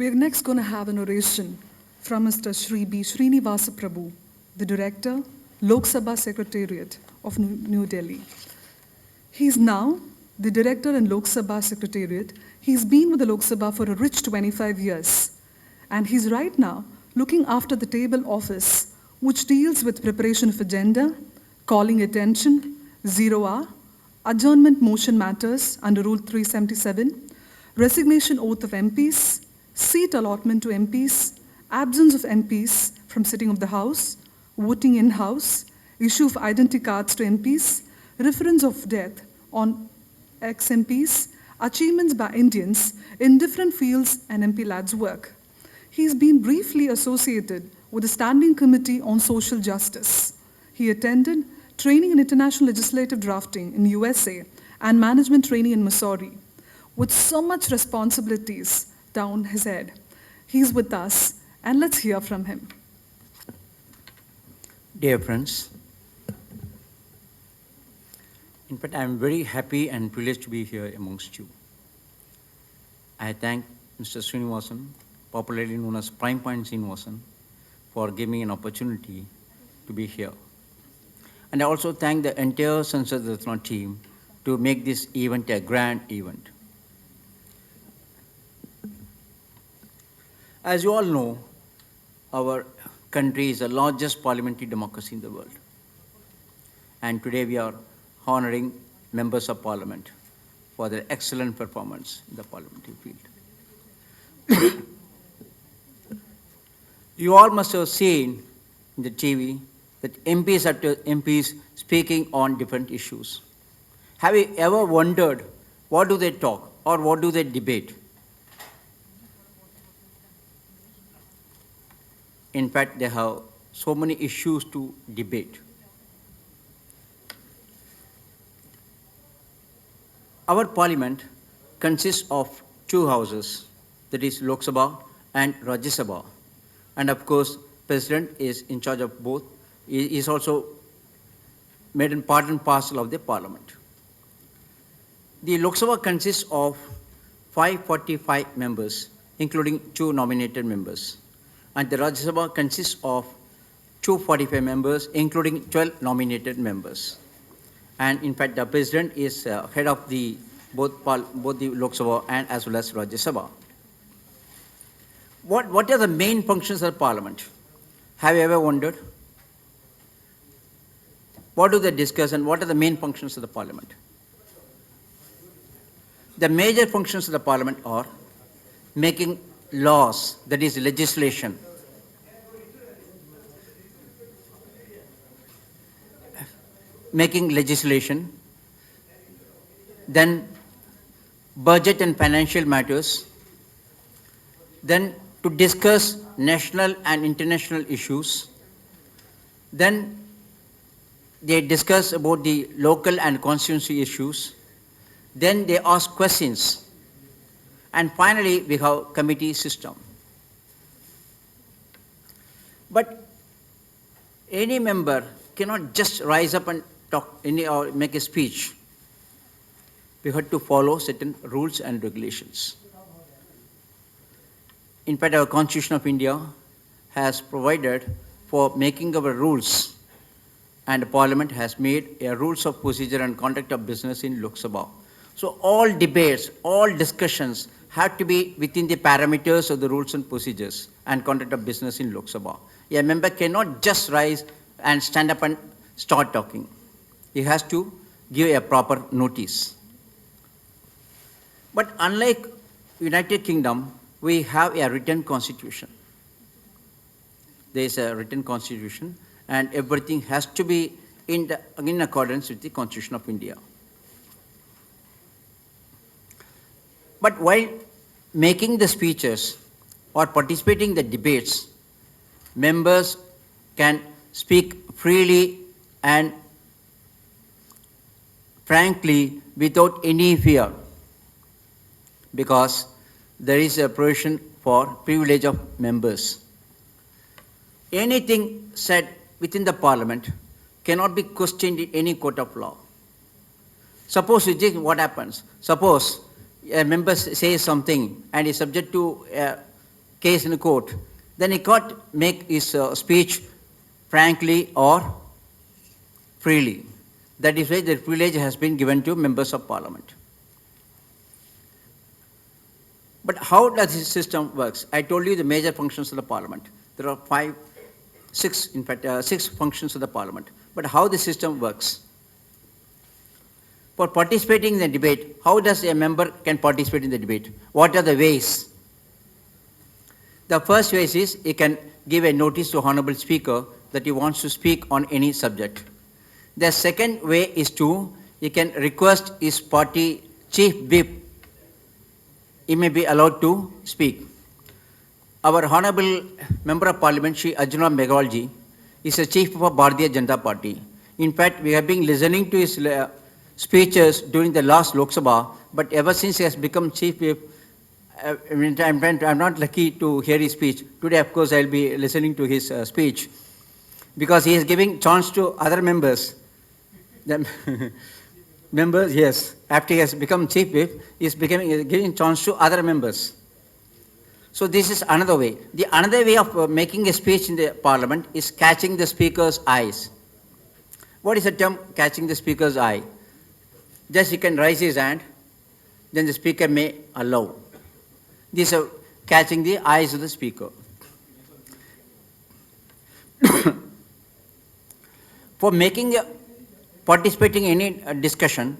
We're next going to have an oration from Mr. Shri B. Srinivasa Prabhu, the Director, Lok Sabha Secretariat of New Delhi. He's now the Director in Lok Sabha Secretariat. He's been with the Lok Sabha for a rich 25 years. And he's right now looking after the table office, which deals with preparation of agenda, calling attention, 0 hour, adjournment motion matters under Rule 377, resignation oath of MPs, seat allotment to MPs, absence of MPs from sitting of the House, voting in-house, issue of identity cards to MPs, reference of death on ex-MPs, achievements by Indians in different fields and MP lads' work. He's been briefly associated with the Standing Committee on Social Justice. He attended training in international legislative drafting in USA and management training in Missouri. With so much responsibilities down his head, he's with us, and let's hear from him. Dear friends, in fact, I'm very happy and privileged to be here amongst you. I thank Mr. Srinivasan, popularly known as Prime Point Srinivasan, for giving me an opportunity to be here. And I also thank the entire Sansad Ratna team to make this event a grand event. As you all know, our country is the largest parliamentary democracy in the world. And today we are honoring members of parliament for their excellent performance in the parliamentary field. You all must have seen in the TV that MPs after MPs speaking on different issues. Have you ever wondered what do they talk or what do they debate? In fact, they have so many issues to debate. Our parliament consists of two houses, that is Lok Sabha and Rajya Sabha. And of course, President is in charge of both. He is also made in part and parcel of the parliament. The Lok Sabha consists of 545 members, including 2 nominated members. And the Rajya Sabha consists of 245 members, including 12 nominated members. And in fact, the President is head of both the Lok Sabha and as well as Rajya Sabha. What are the main functions of the Parliament? Have you ever wondered? What do they discuss and what are the main functions of the Parliament? The major functions of the Parliament are making laws, that is legislation. Making legislation, then budget and financial matters, then to discuss national and international issues, then they discuss about the local and constituency issues, then they ask questions, and finally we have committee system. But any member cannot just rise up and talk or make a speech. We have to follow certain rules and regulations. In fact, our Constitution of India has provided for making our rules, and the Parliament has made a rules of procedure and conduct of business in Lok Sabha. So all debates, all discussions have to be within the parameters of the rules and procedures and conduct of business in Lok Sabha. A member cannot just rise and stand up and start talking. He has to give a proper notice. But unlike United Kingdom, we have a written constitution. There is a written constitution and everything has to be in accordance with the Constitution of India. But while making the speeches or participating in the debates, members can speak freely and frankly without any fear, because there is a provision for privilege of members. Anything said within the Parliament cannot be questioned in any court of law. Suppose you think what happens. Suppose a member says something and is subject to case in court, then he can't make his speech frankly or freely. That is why the privilege has been given to members of parliament. But how does this system works? I told you the major functions of the parliament. There are six functions of the parliament. But how the system works? For participating in the debate, how does a member can participate in the debate? What are the ways? The first way is he can give a notice to Honorable Speaker that he wants to speak on any subject. The second way is he can request his party chief whip. He may be allowed to speak. Our Honorable Member of Parliament, Shri Arjuna Meghalji, is a chief of Bharatiya Janata Party. In fact, we have been listening to his speeches during the last Lok Sabha, but ever since he has become chief whip, I'm not lucky to hear his speech. Today, of course, I'll be listening to his speech because he is giving chance to other members. Members, yes. After he has become chief whip, he is giving chance to other members. So this is another way. The another way of making a speech in the parliament is catching the speaker's eyes. What is the term catching the speaker's eye? Just he can raise his hand, then the speaker may allow. This is catching the eyes of the speaker. For participating in any discussion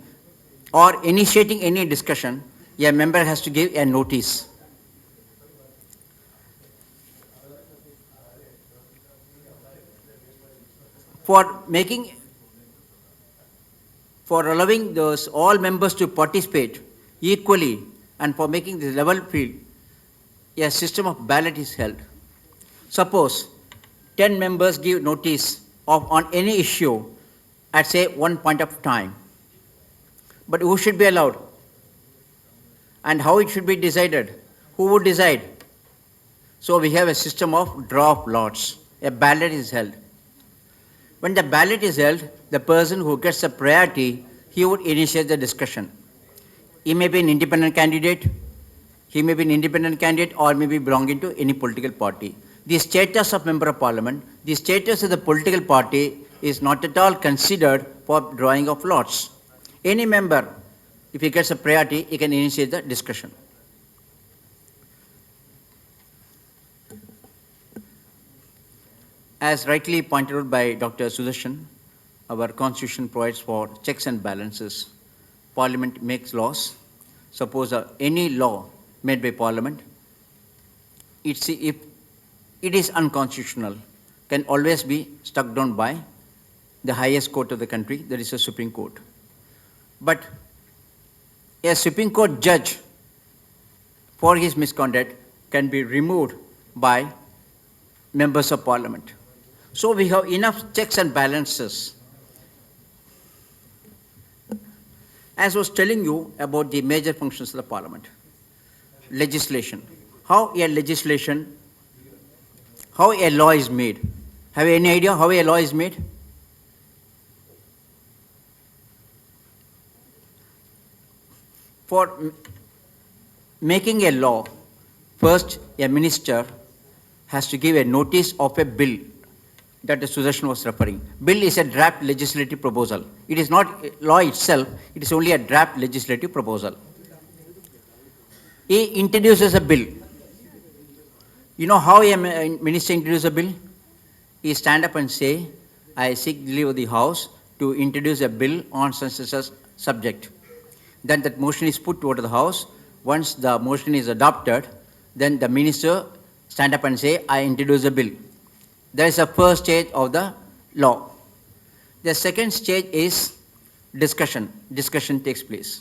or initiating any discussion, a member has to give a notice. For allowing all members to participate equally and for making the level field, a system of ballot is held. Suppose 10 members give notice on any issue at say one point of time. But who should be allowed? And how it should be decided? Who would decide? So we have a system of draw of lots. A ballot is held. When the ballot is held, the person who gets the priority, he would initiate the discussion. He may be an independent candidate, or may be belonging to any political party. The status of member of parliament, the status of the political party is not at all considered for drawing of lots. Any member, if he gets a priority, he can initiate the discussion. As rightly pointed out by Dr. Sudarshan, our constitution provides for checks and balances. Parliament makes laws. Suppose any law made by Parliament, if it is unconstitutional, can always be struck down by the highest court of the country, that is the Supreme Court. But a Supreme Court judge, for his misconduct, can be removed by members of Parliament. So we have enough checks and balances. As I was telling you about the major functions of the Parliament, legislation. How a law is made. Have you any idea how a law is made? For making a law, first a minister has to give a notice of a bill that the Sudarshan was referring. Bill is a draft legislative proposal. It is not law itself, it is only a draft legislative proposal. He introduces a bill. You know how a minister introduces a bill? He stand up and say, I seek leave of the House to introduce a bill on such and such subject. Then that motion is put to the House. Once the motion is adopted, then the minister stand up and say, I introduce a bill. That is the first stage of the law. The second stage is discussion. Discussion takes place.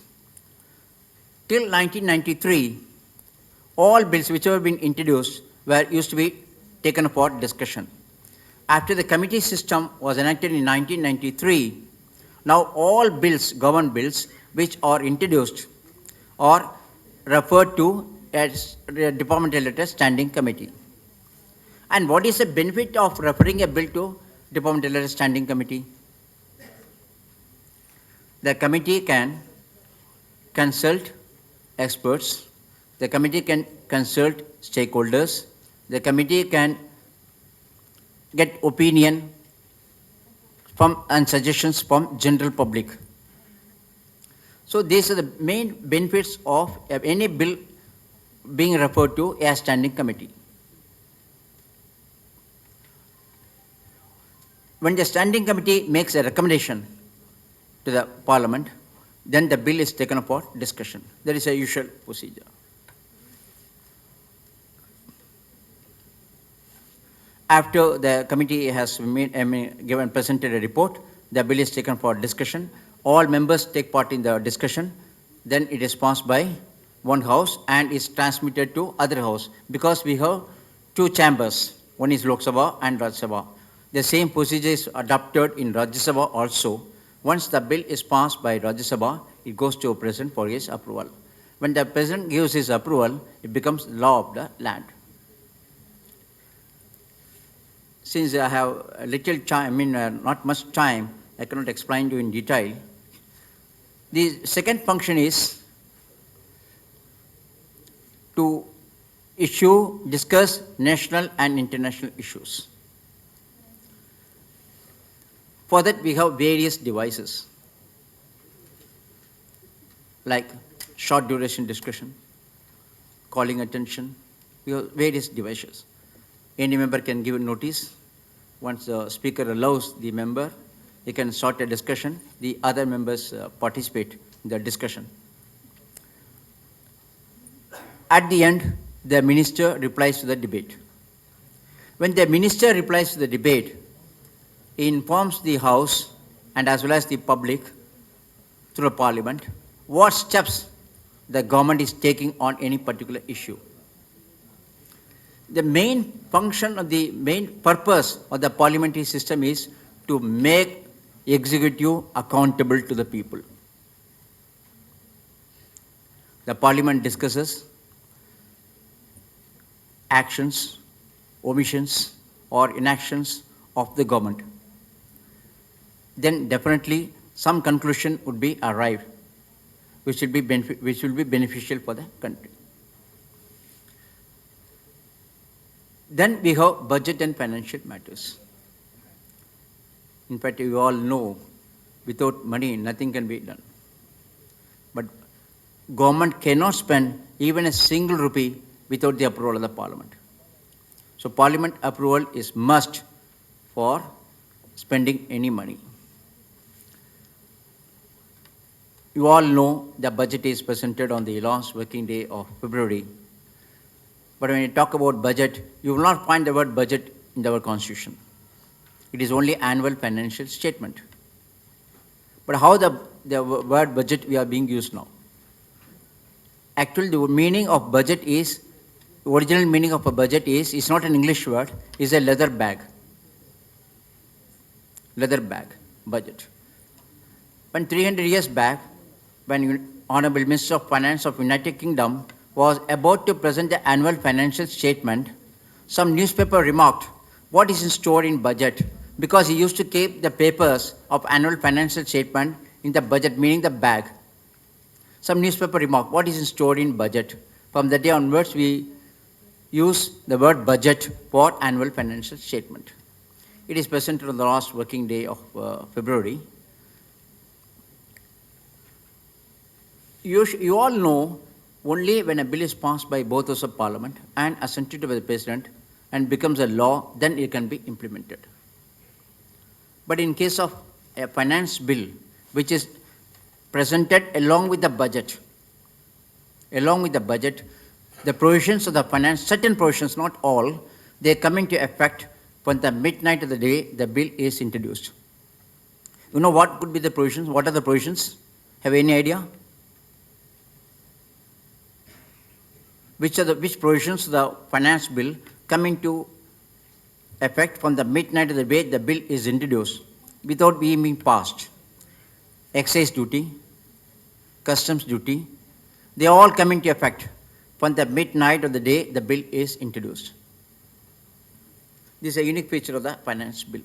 Till 1993, all bills which have been introduced used to be taken for discussion. After the committee system was enacted in 1993, now all bills, government bills, which are introduced are referred to as departmental letter standing committee. And what is the benefit of referring a bill to departmental letter standing committee? The committee can consult experts, the committee can consult stakeholders, The committee can get opinion from and suggestions from general public. So these are the main benefits of any bill being referred to as standing committee. When the standing committee makes a recommendation to the parliament, then the bill is taken up for discussion. That is a usual procedure. After the committee has presented a report, the bill is taken for discussion. All members take part in the discussion. Then it is passed by one house and is transmitted to other house, because we have two chambers. One is Lok Sabha and Rajya Sabha. The same procedure is adopted in Rajya Sabha also. Once the bill is passed by Rajya Sabha, it goes to the President for his approval. When the President gives his approval, it becomes law of the land. Since I have a little time, not much time, I cannot explain to you in detail. The second function is to discuss national and international issues. For that, we have various devices, like short duration discussion, calling attention. We have various devices. Any member can give a notice. Once the speaker allows the member, he can start a discussion. The other members participate in the discussion. At the end, the minister replies to the debate. When the minister replies to the debate, he informs the House and as well as the public through the Parliament what steps the government is taking on any particular issue. The main function of the main purpose of the parliamentary system is to make executive accountable to the people. The Parliament discusses actions, omissions, or inactions of the government. Then definitely some conclusion would be arrived, which will be beneficial for the country. Then we have budget and financial matters. In fact, you all know, without money, nothing can be done. But government cannot spend even a single rupee without the approval of the Parliament. So Parliament approval is must for spending any money. You all know the budget is presented on the last working day of February. But when you talk about budget, you will not find the word budget in our constitution. It is only annual financial statement. But how the word budget we are being used now? Actually, the meaning of budget is, the original meaning of a budget is not an English word, is a leather bag. Leather bag, budget. When 300 years back, when Honorable Minister of Finance of United Kingdom was about to present the annual financial statement, some newspaper remarked, what is in store in budget? Because he used to keep the papers of annual financial statement in the budget, meaning the bag. Some newspaper remarked, what is in store in budget? From that day onwards, we use the word budget for annual financial statement. It is presented on the last working day of February. You all know, only when a bill is passed by both houses of Parliament and assented to by the President and becomes a law, then it can be implemented. But in case of a finance bill, which is presented along with the budget, the provisions of the finance, certain provisions, not all, they come into effect from the midnight of the day the bill is introduced. You know what could be the provisions? What are the provisions? Have any idea? Which provisions of the finance bill come into effect from the midnight of the day the bill is introduced without being passed? Excise duty, customs duty, they all come into effect from the midnight of the day the bill is introduced. This is a unique feature of the finance bill.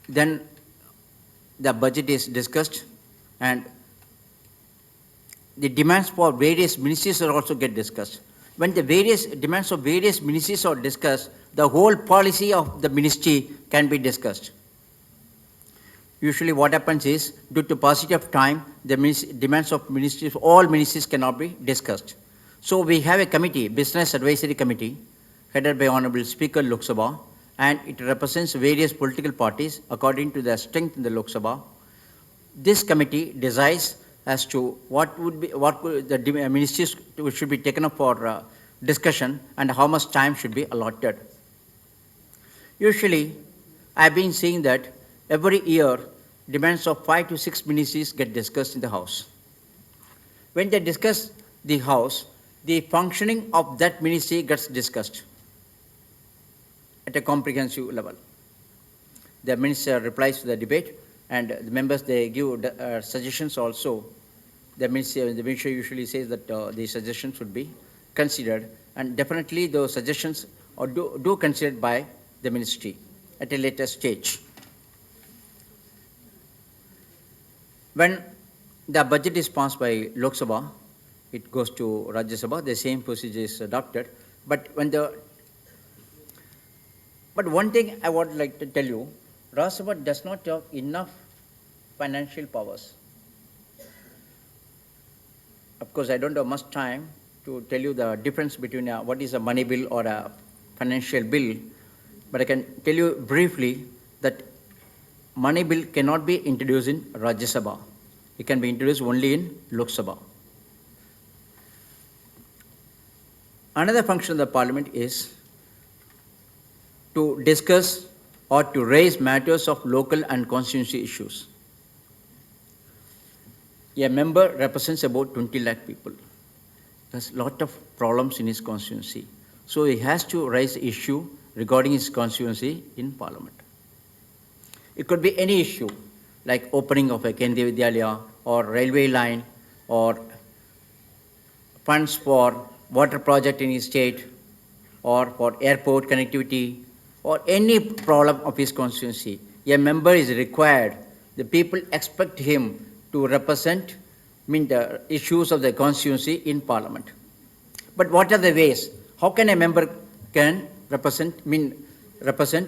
Then the budget is discussed and the demands for various ministries are also get discussed. When the various demands of various ministries are discussed, the whole policy of the ministry can be discussed. Usually what happens is, due to paucity of time, the demands of ministries, all ministries cannot be discussed. So we have a committee, Business Advisory Committee, headed by Honorable Speaker Lok Sabha, and it represents various political parties according to their strength in the Lok Sabha. This committee decides as to what could the ministries should be taken up for discussion and how much time should be allotted. Usually, I've been seeing that every year, demands of 5 to 6 ministries get discussed in the House. When they discuss the House, the functioning of that ministry gets discussed at a comprehensive level. The minister replies to the debate, and the members, they give suggestions also. The minister usually says that the suggestions should be considered, and definitely those suggestions are do considered by the ministry at a later stage. When the budget is passed by Lok Sabha, it goes to Rajya Sabha, the same procedure is adopted. But one thing I would like to tell you, Rajya Sabha does not have enough financial powers. Of course, I don't have much time to tell you the difference between what is a money bill or a financial bill, but I can tell you briefly that money bill cannot be introduced in Rajya Sabha. It can be introduced only in Lok Sabha. Another function of the parliament is to discuss or to raise matters of local and constituency issues. A member represents about 20 lakh people. There's a lot of problems in his constituency. So he has to raise issue regarding his constituency in parliament. It could be any issue, like opening of a Kendriya Vidyalaya or railway line or funds for water project in his state or for airport connectivity or any problem of his constituency. A member is required. The people expect him to represent the issues of the constituency in parliament. But what are the ways? How can a member can represent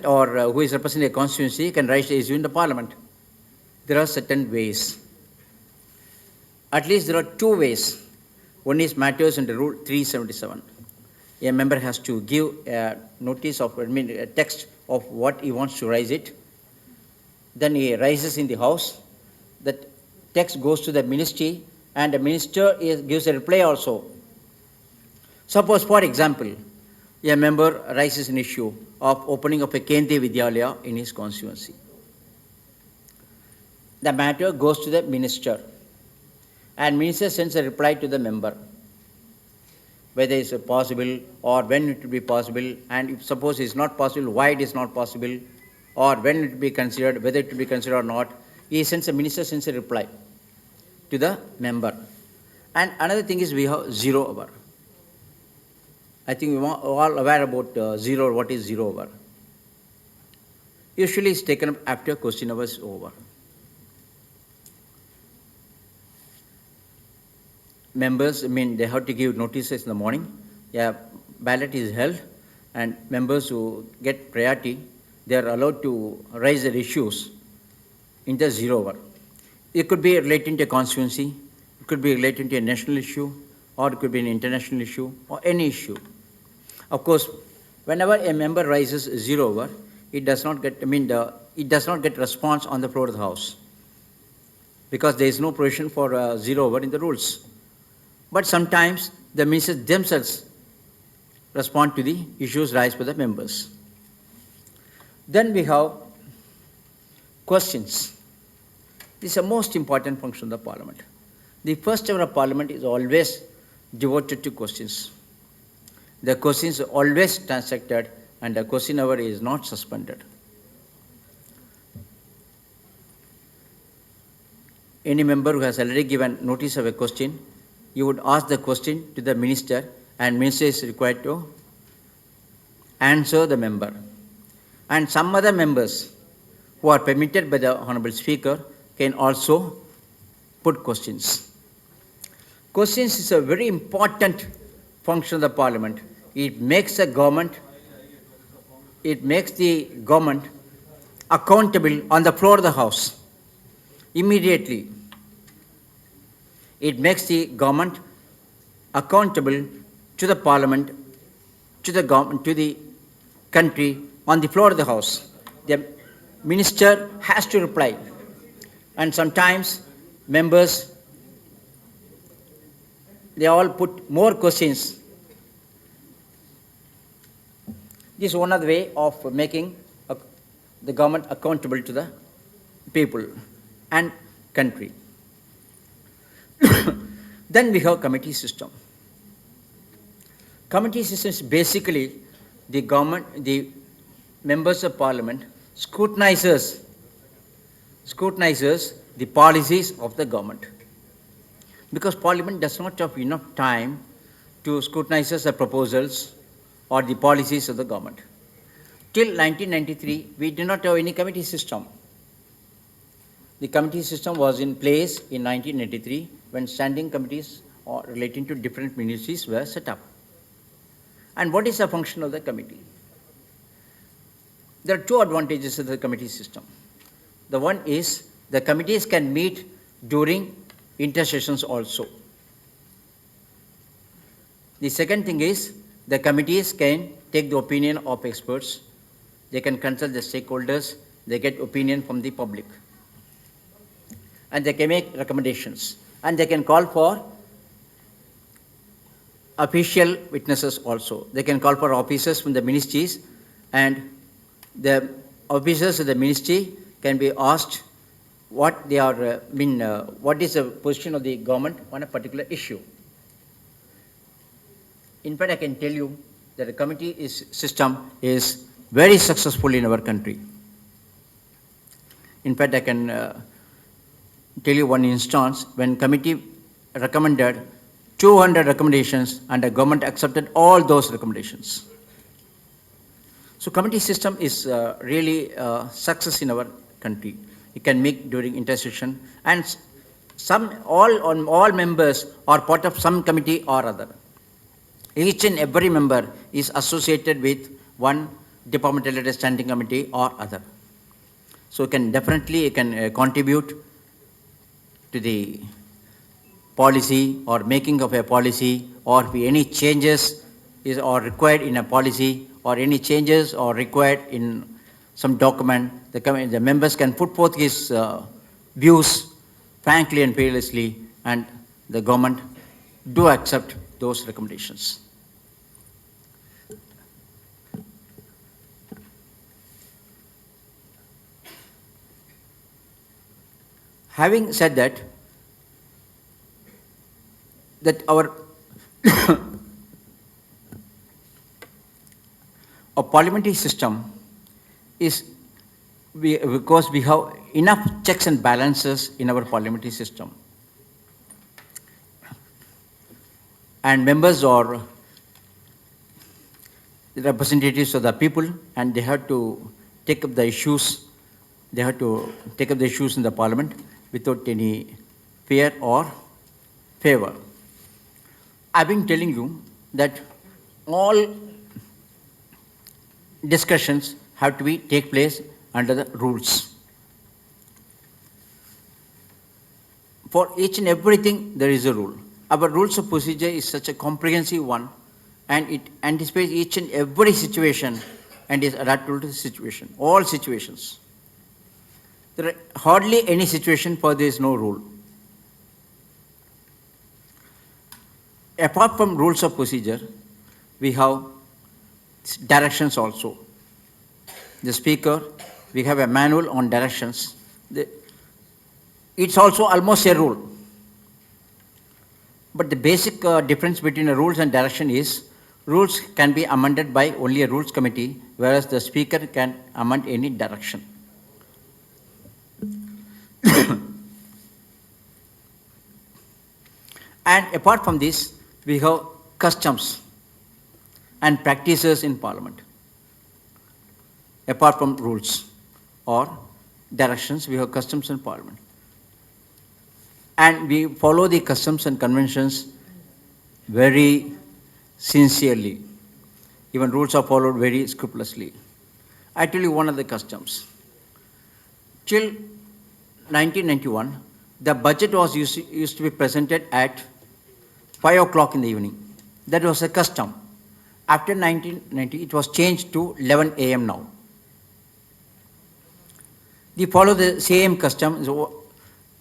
or who is representing a constituency can raise the issue in the parliament? There are certain ways. At least there are 2 ways. One is matters under Rule 377. A member has to give a notice of, a text of what he wants to raise it. Then he raises in the House. That text goes to the ministry, and the minister gives a reply also. Suppose, for example, a member raises an issue of opening of a Kendriya Vidyalaya in his constituency. The matter goes to the minister, and minister sends a reply to the member, whether it's possible or when it will be possible, and if suppose it's not possible, why it is not possible, or when it will be considered, whether it will be considered or not. Minister sends a reply to the member. And another thing is we have 0 hour. I think we are all aware about 0, what is 0 hour. Usually it's taken up after question hour is over. Members, they have to give notices in the morning. Ballot is held, and members who get priority, they are allowed to raise their issues in the 0 hour. It could be relating to a constituency, it could be relating to a national issue, or it could be an international issue, or any issue. Of course, whenever a member raises 0 hour, it does not get, it does not get response on the floor of the House, because there is no provision for 0 hour in the rules. But sometimes the ministers themselves respond to the issues raised by the members. Then we have questions. This is the most important function of the parliament. The first hour of parliament is always devoted to questions. The questions are always transacted, and the question hour is not suspended. Any member who has already given notice of a question, you would ask the question to the minister, and minister is required to answer the member. And some other members who are permitted by the Honorable Speaker can also put questions. Questions is a very important function of the parliament. It makes the government accountable on the floor of the house immediately. It makes the government accountable to the parliament, to the government, to the country on the floor of the house. The minister has to reply, and sometimes members, they all put more questions. This is one of the way of making the government accountable to the people and country. Then we have committee system. Committee system is basically the government, the members of parliament scrutinizes the policies of the government. Because parliament does not have enough time to scrutinize the proposals or the policies of the government. Till 1993, we did not have any committee system. The committee system was in place in 1983 when standing committees relating to different ministries were set up. And what is the function of the committee? There are two advantages of the committee system. The one is the committees can meet during intersessions also. The second thing is the committees can take the opinion of experts, they can consult the stakeholders, they get opinion from the public, and they can make recommendations, and they can call for official witnesses also. They can call for officers from the ministries, and the officers of the ministry can be asked what they are, what is the position of the government on a particular issue. In fact, I can tell you that the committee system is very successful in our country. In fact, I can tell you one instance when committee recommended 200 recommendations and the government accepted all those recommendations. So committee system is really success in our country. It can make during intersession, and all members are part of some committee or other. Each and every member is associated with one departmental standing committee or other. So it can definitely contribute to the policy or making of a policy, or if any changes are required in a policy, or any changes are required in some document, the members can put forth his views frankly and fearlessly, and the government do accept those recommendations. Having said that our a parliamentary system is because we have enough checks and balances in our parliamentary system, and members are the representatives of the people, and they have to take up the issues. They have to take up the issues in the parliament without any fear or favor. I've been telling you that all discussions have to take place under the rules. For each and everything, there is a rule. Our rules of procedure is such a comprehensive one, and it anticipates each and every situation and is adaptable to the situation, all situations. There are hardly any situation for there is no rule. Apart from rules of procedure, we have directions also. The speaker, we have a manual on directions. It's also almost a rule. But the basic difference between a rules and direction is rules can be amended by only a rules committee, whereas the speaker can amend any direction. And apart from this, we have customs and practices in parliament. Apart from rules or directions, we have customs in parliament. and we follow the customs and conventions very sincerely. Even rules are followed very scrupulously. I tell you one of the customs. Till 1991, the budget was used to be presented at 5 o'clock in the evening. That was a custom. After 1990, it was changed to 11 a.m. now. They follow the same custom,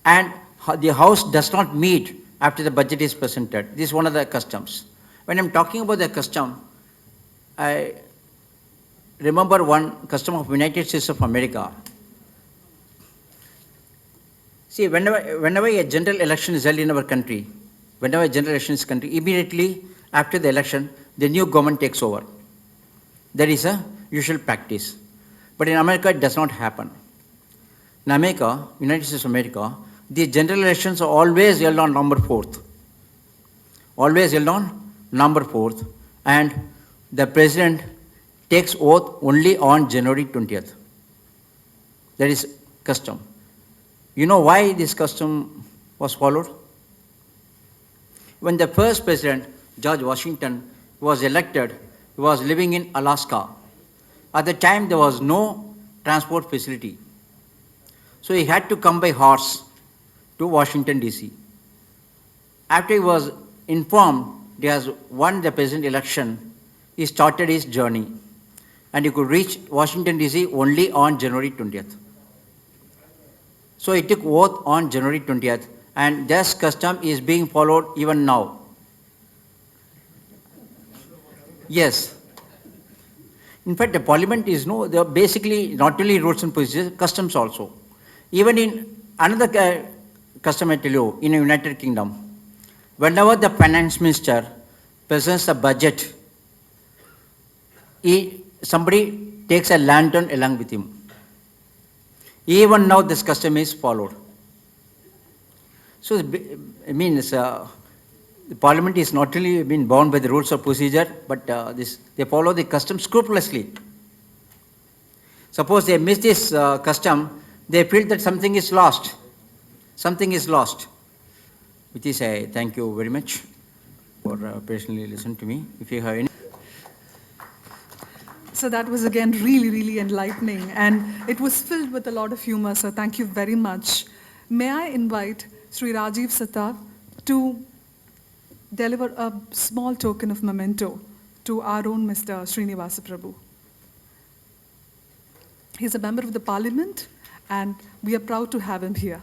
and the House does not meet after the budget is presented. This is one of the customs. When I'm talking about the custom, I remember one custom of United States of America. See, whenever a general election is held in our country, whenever a general election is country, immediately after the election, the new government takes over. That is a usual practice. But in America, it does not happen. In America, United States of America, the general elections are always held on November 4th. Always held on November 4th. And the president takes oath only on January 20th. That is custom. You know why this custom was followed? When the first president, George Washington, was elected, he was living in Alaska. At the time, there was no transport facility. So he had to come by horse to Washington, D.C. After he was informed he has won the president election, he started his journey. And he could reach Washington, D.C. only on January 20th. So he took oath on January 20th, and this custom is being followed even now. Yes. In fact, the parliament is they are basically not only rules and procedures, customs also. Even in another custom, I tell you, in the United Kingdom, whenever the finance minister presents the budget, somebody takes a lantern along with him. Even now, this custom is followed. So, I mean, the parliament is not only been bound by the rules of procedure, but they follow the custom scrupulously. Suppose they miss this custom, they feel that something is lost. Something is lost. With this, I thank you very much for patiently listening to me. If you have any. So that was again really, really enlightening, and it was filled with a lot of humor, so thank you very much. May I invite Sri Rajiv Sattar to deliver a small token of memento to our own Mr. Srinivasa Prabhu. He's a member of the parliament, and we are proud to have him here.